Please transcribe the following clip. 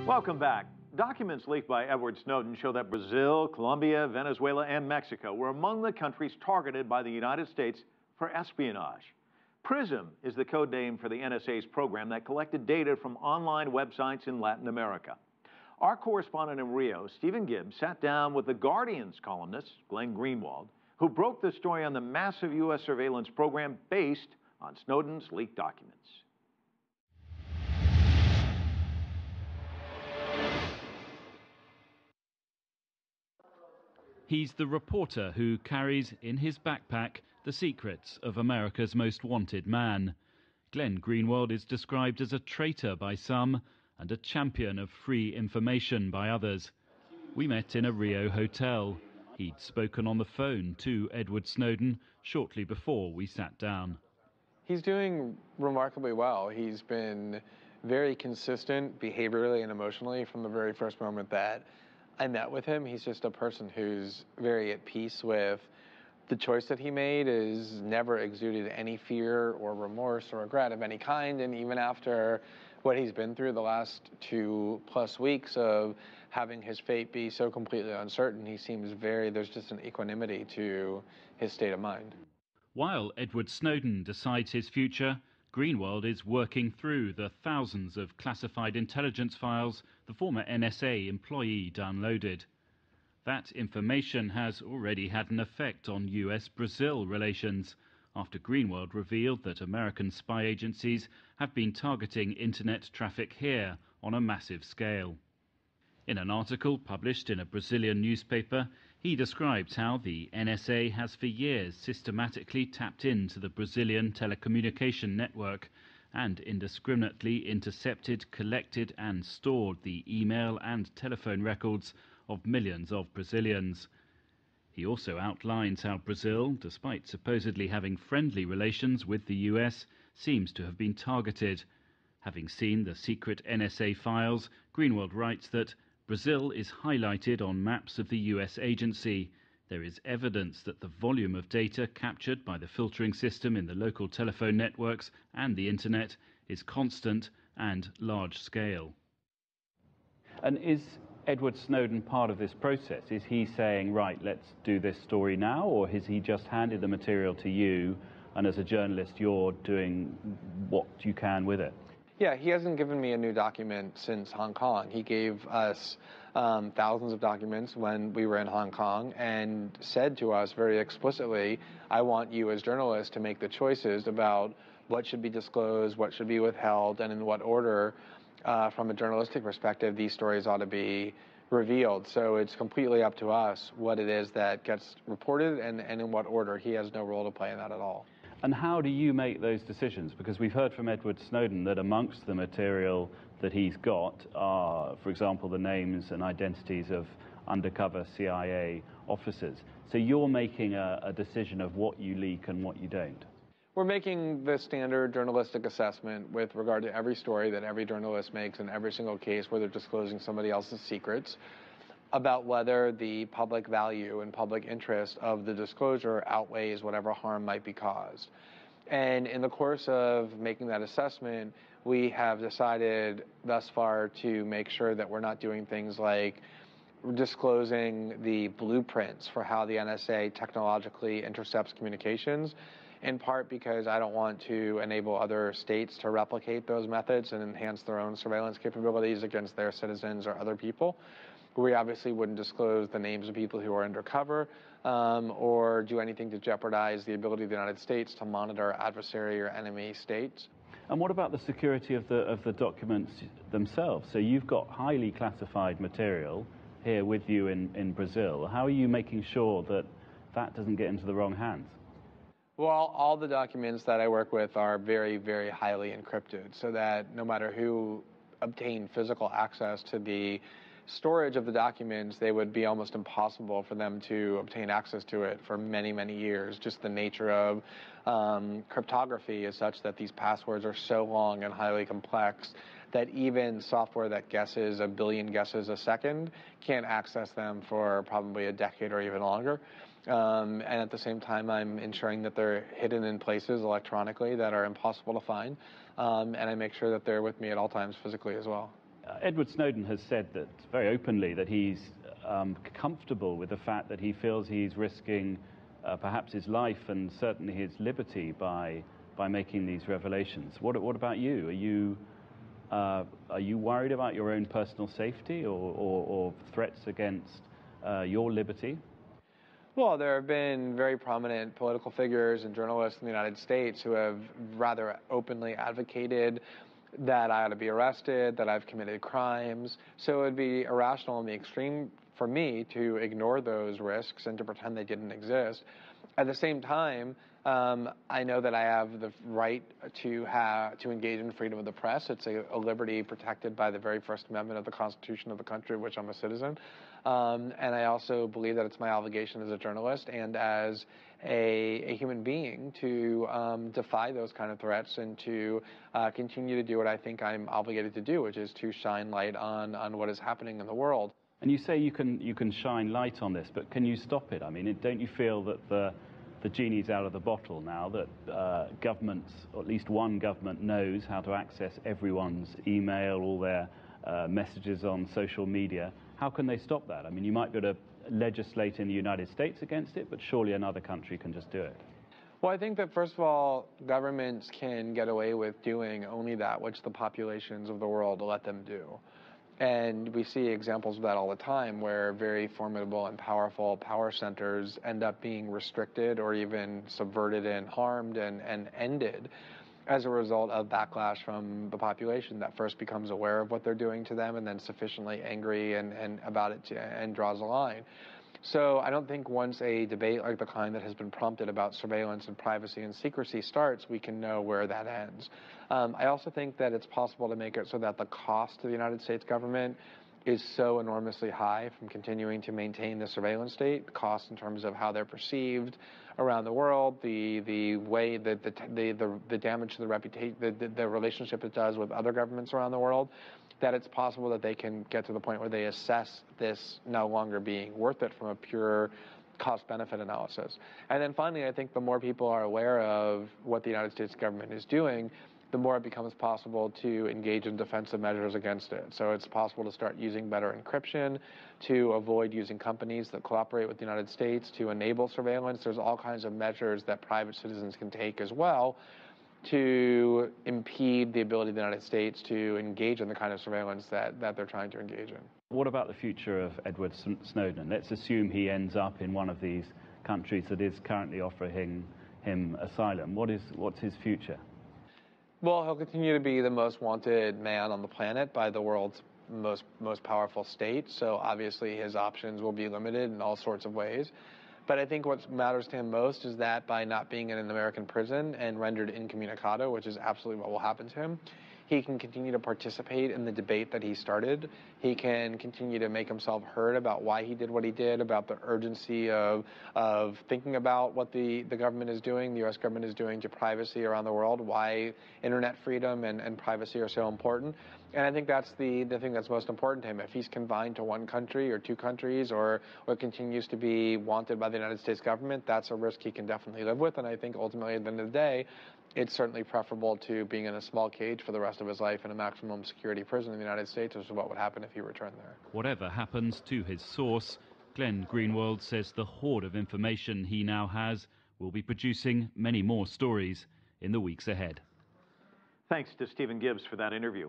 Welcome back. Documents leaked by Edward Snowden show that Brazil, Colombia, Venezuela, and Mexico were among the countries targeted by the United States for espionage. PRISM is the code name for the NSA's program that collected data from online websites in Latin America. Our correspondent in Rio, Stephen Gibbs, sat down with The Guardian's columnist, Glenn Greenwald, who broke the story on the massive U.S. surveillance program based on Snowden's leaked documents. He's the reporter who carries in his backpack the secrets of America's most wanted man. Glenn Greenwald is described as a traitor by some and a champion of free information by others. We met in a Rio hotel. He'd spoken on the phone to Edward Snowden shortly before we sat down. He's doing remarkably well. He's been very consistent behaviorally and emotionally from the very first moment that I met with him. He's just a person who's very at peace with the choice that he made, is never exuded any fear or remorse or regret of any kind. And even after what he's been through the last 2+ weeks of having his fate be so completely uncertain, he seems there's just an equanimity to his state of mind. While Edward Snowden decides his future, Greenwald is working through the thousands of classified intelligence files the former NSA employee downloaded. That information has already had an effect on US-Brazil relations, after Greenwald revealed that American spy agencies have been targeting internet traffic here on a massive scale. In an article published in a Brazilian newspaper, he describes how the NSA has for years systematically tapped into the Brazilian telecommunication network and indiscriminately intercepted, collected and stored the email and telephone records of millions of Brazilians. He also outlines how Brazil, despite supposedly having friendly relations with the US, seems to have been targeted. Having seen the secret NSA files, Greenwald writes that Brazil is highlighted on maps of the US agency. There is evidence that the volume of data captured by the filtering system in the local telephone networks and the internet is constant and large scale. And is Edward Snowden part of this process? Is he saying, right, let's do this story now, or has he just handed the material to you and as a journalist you're doing what you can with it? Yeah, he hasn't given me a new document since Hong Kong. He gave us thousands of documents when we were in Hong Kong and said to us very explicitly, I want you as journalists to make the choices about what should be disclosed, what should be withheld, and in what order, from a journalistic perspective, these stories ought to be revealed. So it's completely up to us what it is that gets reported and in what order. He has no role to play in that at all. And how do you make those decisions? Because we've heard from Edward Snowden that amongst the material that he's got are, for example, the names and identities of undercover CIA officers. So you're making a decision of what you leak and what you don't. We're making the standard journalistic assessment with regard to every story that every journalist makes in every single case where they're disclosing somebody else's secrets, about whether the public value and public interest of the disclosure outweighs whatever harm might be caused. And in the course of making that assessment, we have decided thus far to make sure that we're not doing things like disclosing the blueprints for how the NSA technologically intercepts communications, in part because I don't want to enable other states to replicate those methods and enhance their own surveillance capabilities against their citizens or other people. We obviously wouldn't disclose the names of people who are undercover or do anything to jeopardize the ability of the United States to monitor adversary or enemy states. And what about the security of the documents themselves? So you've got highly classified material here with you in Brazil. How are you making sure that that doesn't get into the wrong hands? Well, all the documents that I work with are very, very highly encrypted, so that no matter who obtained physical access to the storage of the documents, they would be almost impossible for them to obtain access to it for many, many years. Just the nature of cryptography is such that these passwords are so long and highly complex that even software that guesses a billion guesses a second can't access them for probably a decade or even longer. And at the same time, I'm ensuring that they're hidden in places electronically that are impossible to find. And I make sure that they're with me at all times physically as well. Edward Snowden has said that very openly that he's comfortable with the fact that he feels he's risking perhaps his life and certainly his liberty by making these revelations. What about you? Are you worried about your own personal safety or threats against your liberty? Well, there have been very prominent political figures and journalists in the United States who have rather openly advocated that I ought to be arrested, that I've committed crimes. So it would be irrational in the extreme for me to ignore those risks and to pretend they didn't exist. At the same time, I know that I have the right to engage in freedom of the press. It's a liberty protected by the very First Amendment of the Constitution of the country of which I'm a citizen. And I also believe that it's my obligation as a journalist and as a human being to defy those kind of threats and to continue to do what I think I'm obligated to do, which is to shine light on what is happening in the world. And you say you can shine light on this, but can you stop it? I mean, don't you feel that the genie's out of the bottle now, that governments, or at least one government, knows how to access everyone's email, all their messages on social media? How can they stop that? I mean, you might be able to legislate in the United States against it, but surely another country can just do it. Well, I think that, first of all, governments can get away with doing only that which the populations of the world let them do. And we see examples of that all the time, where very formidable and powerful power centers end up being restricted or even subverted and harmed and ended as a result of backlash from the population that first becomes aware of what they're doing to them and then sufficiently angry and about it and draws a line. So I don't think once a debate like the kind that has been prompted about surveillance and privacy and secrecy starts, we can know where that ends. I also think that it's possible to make it so that the cost to the United States government is so enormously high from continuing to maintain the surveillance state, the cost in terms of how they're perceived around the world, the way that the damage to the reputation, the relationship it does with other governments around the world, that it's possible that they can get to the point where they assess this no longer being worth it from a pure cost-benefit analysis. And then finally, I think the more people are aware of what the United States government is doing, the more it becomes possible to engage in defensive measures against it. So it's possible to start using better encryption, to avoid using companies that cooperate with the United States, to enable surveillance. There's all kinds of measures that private citizens can take as well to impede the ability of the United States to engage in the kind of surveillance that they're trying to engage in. What about the future of Edward Snowden? Let's assume he ends up in one of these countries that is currently offering him asylum. What's his future? Well, he'll continue to be the most wanted man on the planet by the world's most powerful state, so obviously his options will be limited in all sorts of ways. But I think what matters to him most is that by not being in an American prison and rendered incommunicado, which is absolutely what will happen to him, he can continue to participate in the debate that he started. He can continue to make himself heard about why he did what he did, about the urgency of thinking about what the government is doing, the U.S. government is doing to privacy around the world, why internet freedom and privacy are so important. And I think that's the thing that's most important to him. If he's confined to one country or two countries or continues to be wanted by the United States government, that's a risk he can definitely live with. And I think ultimately at the end of the day, it's certainly preferable to being in a small cage for the rest of his life in a maximum security prison in the United States, which is what would happen if he returned there. Whatever happens to his source, Glenn Greenwald says the hoard of information he now has will be producing many more stories in the weeks ahead. Thanks to Stephen Gibbs for that interview.